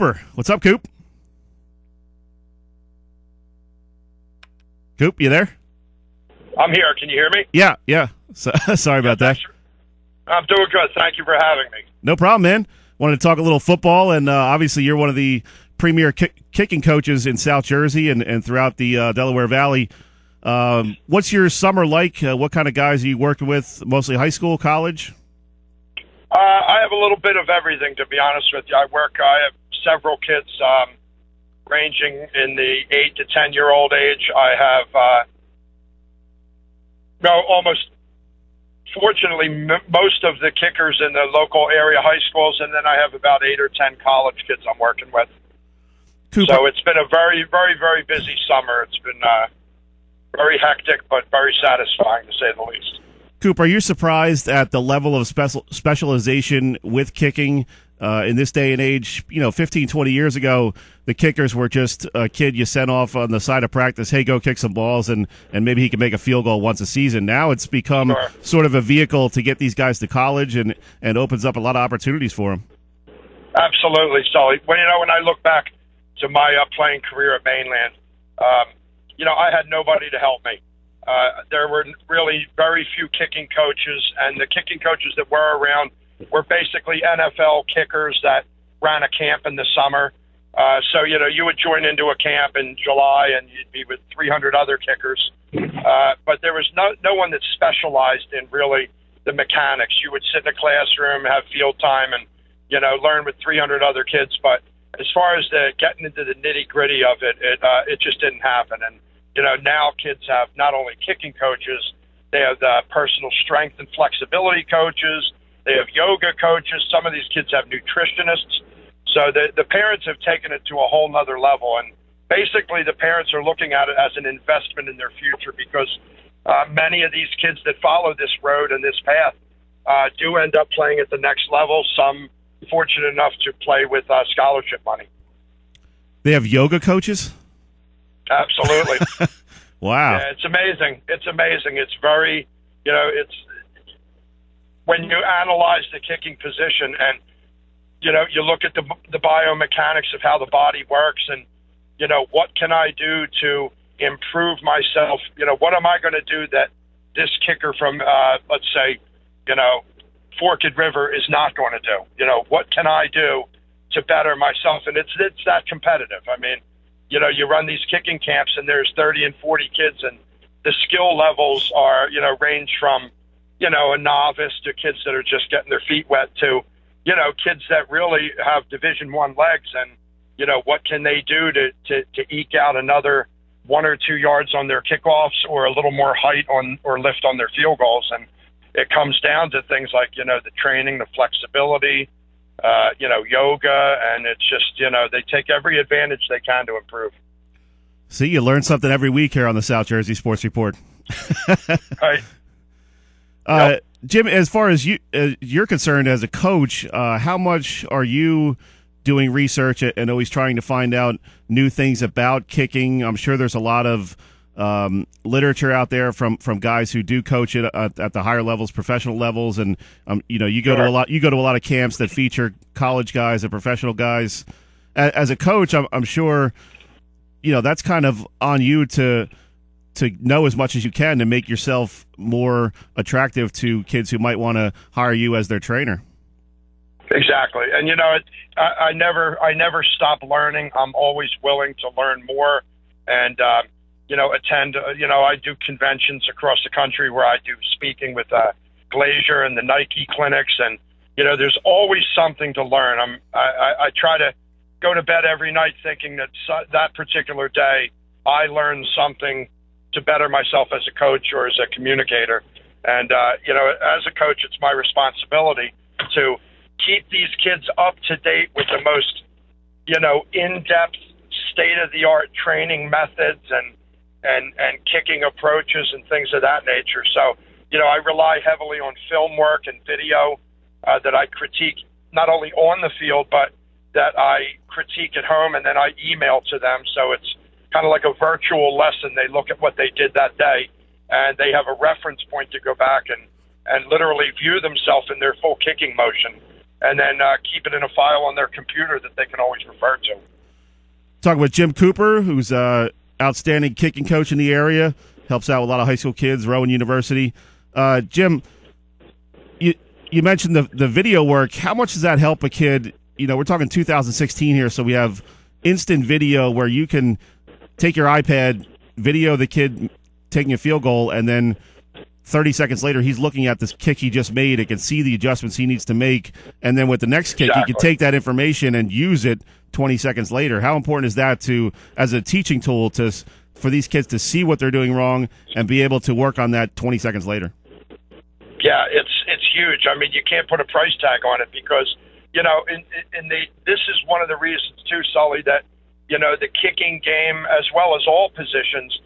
Cooper. What's up, Coop? Coop, you there? I'm here. Can you hear me? Yeah. So, sorry about that. I'm doing good. Thank you for having me. No problem, man. Wanted to talk a little football, and obviously you're one of the premier kicking coaches in South Jersey and throughout the Delaware Valley. What's your summer like? What kind of guys are you working with? Mostly high school, college? I have a little bit of everything, to be honest with you. I have several kids ranging in the 8 to 10-year-old age. I have fortunately, most of the kickers in the local area high schools, and then I have about 8 or 10 college kids I'm working with. Cooper. So it's been a very, very, very busy summer. It's been very hectic, but very satisfying, to say the least. Coop, are you surprised at the level of specialization with kicking in this day and age? 15, 20 years ago, the kickers were just a kid you sent off on the side of practice, hey, go kick some balls, and maybe he can make a field goal once a season. Now it's become sort of a vehicle to get these guys to college and opens up a lot of opportunities for them. Absolutely, Sully. When I look back to my playing career at Mainland, I had nobody to help me. There were really very few kicking coaches, and the kicking coaches that were around were basically NFL kickers that ran a camp in the summer. So you would join into a camp in July, and you'd be with 300 other kickers. But there was no one that specialized in really the mechanics. You would sit in a classroom, have field time, and learn with 300 other kids. But as far as getting into the nitty gritty of it, it just didn't happen. And now kids have not only kicking coaches, they have the personal strength and flexibility coaches, they have yoga coaches, some of these kids have nutritionists. So the parents have taken it to a whole nother level, and basically the parents are looking at it as an investment in their future, because many of these kids that follow this road and this path do end up playing at the next level, some fortunate enough to play with scholarship money. They have yoga coaches? Absolutely. Wow. Yeah, it's amazing. It's amazing. It's very, it's when you analyze the kicking position and, you look at the biomechanics of how the body works and, what can I do to improve myself? What am I going to do that this kicker from, let's say, Forked River is not going to do? What can I do to better myself? And it's that competitive. I mean, you run these kicking camps and there's 30 and 40 kids, and the skill levels are, range from, a novice to kids that are just getting their feet wet to, kids that really have Division I legs, and, what can they do to eke out another 1 or 2 yards on their kickoffs or a little more height or lift on their field goals. And it comes down to things like, the training, the flexibility, yoga, and it's just, they take every advantage they can to improve. See, you learn something every week here on the South Jersey Sports Report. Right. Yep. Jim, as far as you're concerned as a coach, how much are you doing research and always trying to find out new things about kicking? I'm sure there's a lot of literature out there from guys who do coach it at the higher levels, professional levels, and you go to a lot of camps that feature college guys and professional guys. As a coach, I'm sure that's kind of on you to know as much as you can to make yourself more attractive to kids who might want to hire you as their trainer. Exactly, and I never stop learning. I'm always willing to learn more, and attend. I do conventions across the country where I do speaking with Glazier and the Nike clinics, and there's always something to learn. I try to go to bed every night thinking that particular day I learned something to better myself as a coach or as a communicator. And as a coach, it's my responsibility to keep these kids up to date with the most in-depth, state-of-the-art training methods and kicking approaches and things of that nature. So, I rely heavily on film work and video that I critique not only on the field, but that I critique at home and then I email to them. So it's kind of like a virtual lesson. They look at what they did that day and they have a reference point to go back and literally view themselves in their full kicking motion. and then keep it in a file on their computer that they can always refer to. Talking with Jim Cooper, who's outstanding kicking coach in the area, helps out with a lot of high school kids, Rowan University. Jim, you mentioned the video work. How much does that help a kid? You know, we're talking 2016 here, so we have instant video where you can take your iPad, video the kid taking a field goal, and then 30 seconds later he's looking at this kick he just made. It can see the adjustments he needs to make, and then with the next kick, he can take that information and use it 20 seconds later. How important is that as a teaching tool for these kids to see what they're doing wrong and be able to work on that 20 seconds later? Yeah, it's huge. I mean, you can't put a price tag on it because, you know, this is one of the reasons too, Sully, that, you know, the kicking game as well as all positions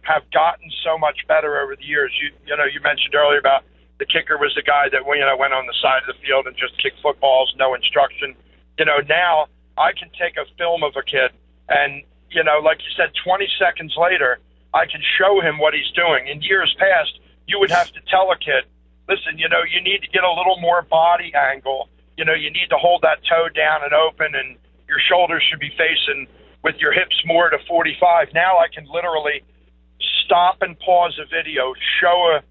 have gotten so much better over the years. You know, you mentioned earlier about the kicker was the guy that, you know, went on the side of the field and just kicked footballs, no instruction. You know, now I can take a film of a kid and, you know, like you said, 20 seconds later, I can show him what he's doing. In years past, you would have to tell a kid, listen, you know, you need to get a little more body angle. You know, you need to hold that toe down and open, and your shoulders should be facing with your hips more to 45. Now I can literally stop and pause a video, show a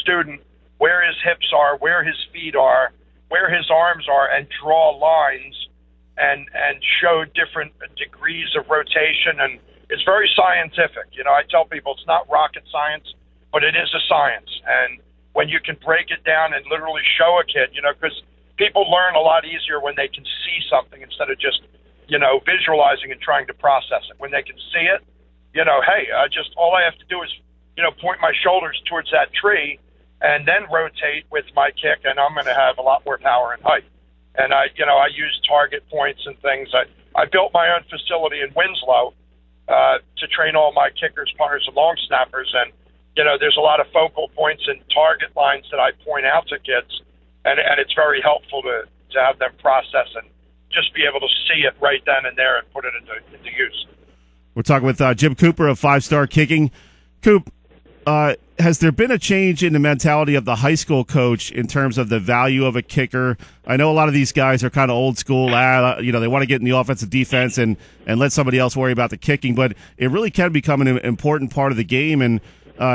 student where his hips are, where his feet are, where his arms are, and draw lines and show different degrees of rotation. And it's very scientific. You know, I tell people it's not rocket science, but it is a science. And when you can break it down and literally show a kid, you know, because people learn a lot easier when they can see something instead of just, you know, visualizing and trying to process it. When they can see it, you know, hey, all I have to do is, you know, point my shoulders towards that tree and then rotate with my kick, and I'm going to have a lot more power and height. And I use target points and things. I built my own facility in Winslow to train all my kickers, punters, and long snappers. And, you know, there's a lot of focal points and target lines that I point out to kids, and it's very helpful to have them process and just be able to see it right then and there and put it into use. We're talking with Jim Cooper of 5-Star Kicking. Coop, has there been a change in the mentality of the high school coach in terms of the value of a kicker? I know a lot of these guys are kind of old school. You know, they want to get in the offensive defense and let somebody else worry about the kicking, but it really can become an important part of the game. And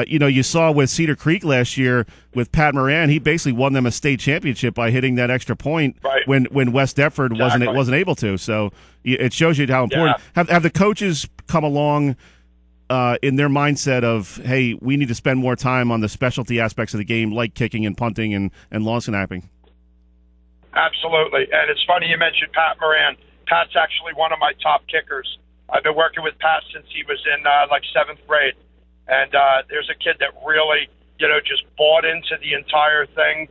you know, you saw with Cedar Creek last year with Pat Moran, he basically won them a state championship by hitting that extra point when West Deptford wasn't able to. So it shows you how important. Yeah. Have the coaches come along in their mindset of, hey, we need to spend more time on the specialty aspects of the game, like kicking and punting and long snapping? Absolutely. And it's funny you mentioned Pat Moran. Pat's actually one of my top kickers. I've been working with Pat since he was in like 7th grade. And there's a kid that really, you know, just bought into the entire thing.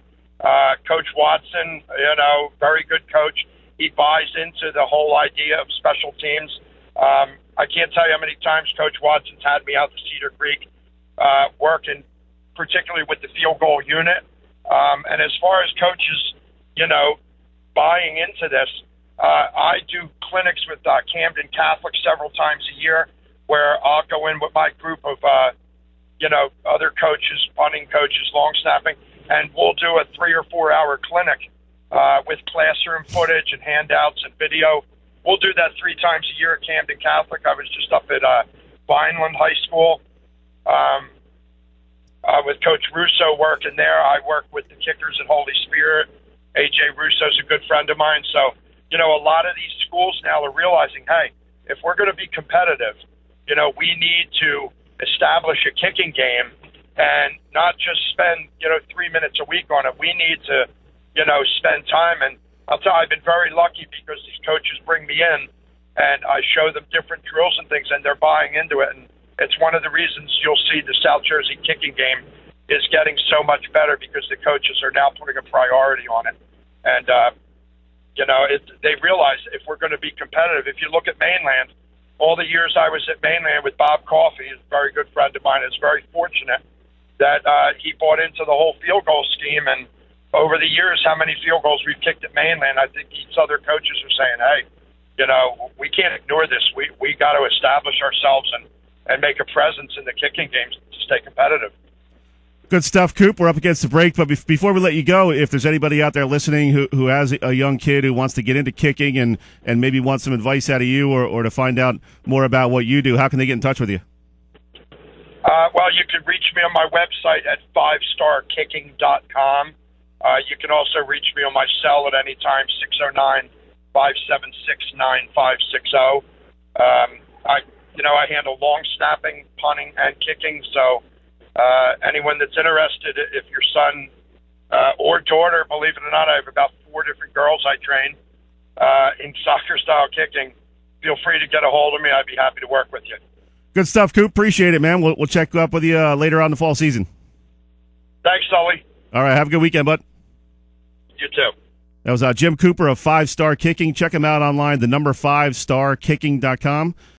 Coach Watson, you know, very good coach. He buys into the whole idea of special teams. I can't tell you how many times Coach Watson's had me out to Cedar Creek working, particularly with the field goal unit. And as far as coaches, you know, buying into this, I do clinics with Camden Catholic several times a year, where I'll go in with my group of, you know, other coaches, punting coaches, long snapping, and we'll do a 3 or 4 hour clinic with classroom footage and handouts and video. We'll do that 3 times a year at Camden Catholic. I was just up at Vineland High School with Coach Russo working there. I work with the kickers at Holy Spirit. AJ Russo's a good friend of mine. So, you know, a lot of these schools now are realizing, hey, if we're going to be competitive, you know, we need to establish a kicking game and not just spend, you know, 3 minutes a week on it. We need to, you know, spend time. And I'll tell you, I've been very lucky because these coaches bring me in and I show them different drills and things, and they're buying into it. And it's one of the reasons you'll see the South Jersey kicking game is getting so much better because the coaches are now putting a priority on it. And, you know, they realize if we're going to be competitive, if you look at Mainland, all the years I was at Mainland with Bob Coffey, a very good friend of mine, is very fortunate that he bought into the whole field goal scheme. And over the years, how many field goals we've kicked at Mainland, I think these other coaches are saying, hey, you know, we can't ignore this. We got to establish ourselves and make a presence in the kicking games to stay competitive. Good stuff, Coop. We're up against the break, but before we let you go, if there's anybody out there listening who has a young kid who wants to get into kicking and maybe wants some advice out of you or to find out more about what you do, how can they get in touch with you? Well, you can reach me on my website at 5starkicking.com. You can also reach me on my cell at any time, 609-576-9560. I handle long snapping, punting, and kicking, so anyone that's interested, if your son or daughter, believe it or not, I have about 4 different girls I train in soccer-style kicking. Feel free to get a hold of me. I'd be happy to work with you. Good stuff, Coop. Appreciate it, man. We'll check up with you later on in the fall season. Thanks, Sully. All right, have a good weekend, bud. You too. That was Jim Cooper of 5 Star Kicking. Check him out online, the number 5starkicking.com.